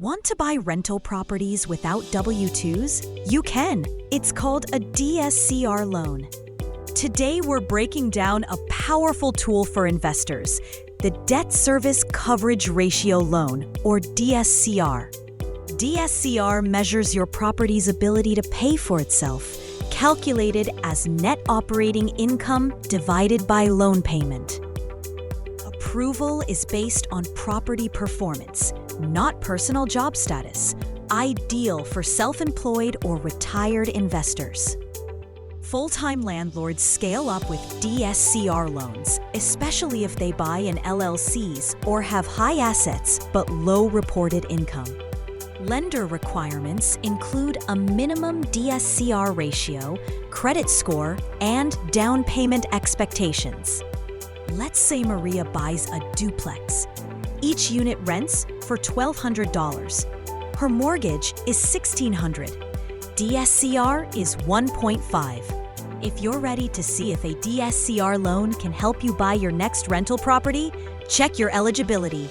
Want to buy rental properties without W-2s? You can. It's called a DSCR loan. Today, we're breaking down a powerful tool for investors, the Debt Service Coverage Ratio Loan, or DSCR. DSCR measures your property's ability to pay for itself, calculated as net operating income divided by loan payment. Approval is based on property performance, not personal job status, ideal for self-employed or retired investors. Full-time landlords scale up with DSCR loans, especially if they buy in LLCs or have high assets but low reported income. Lender requirements include a minimum DSCR ratio, credit score, and down payment expectations. Let's say Maria buys a duplex. Each unit rents for $1,200. Her mortgage is $1,600. DSCR is 1.5. If you're ready to see if a DSCR loan can help you buy your next rental property, check your eligibility.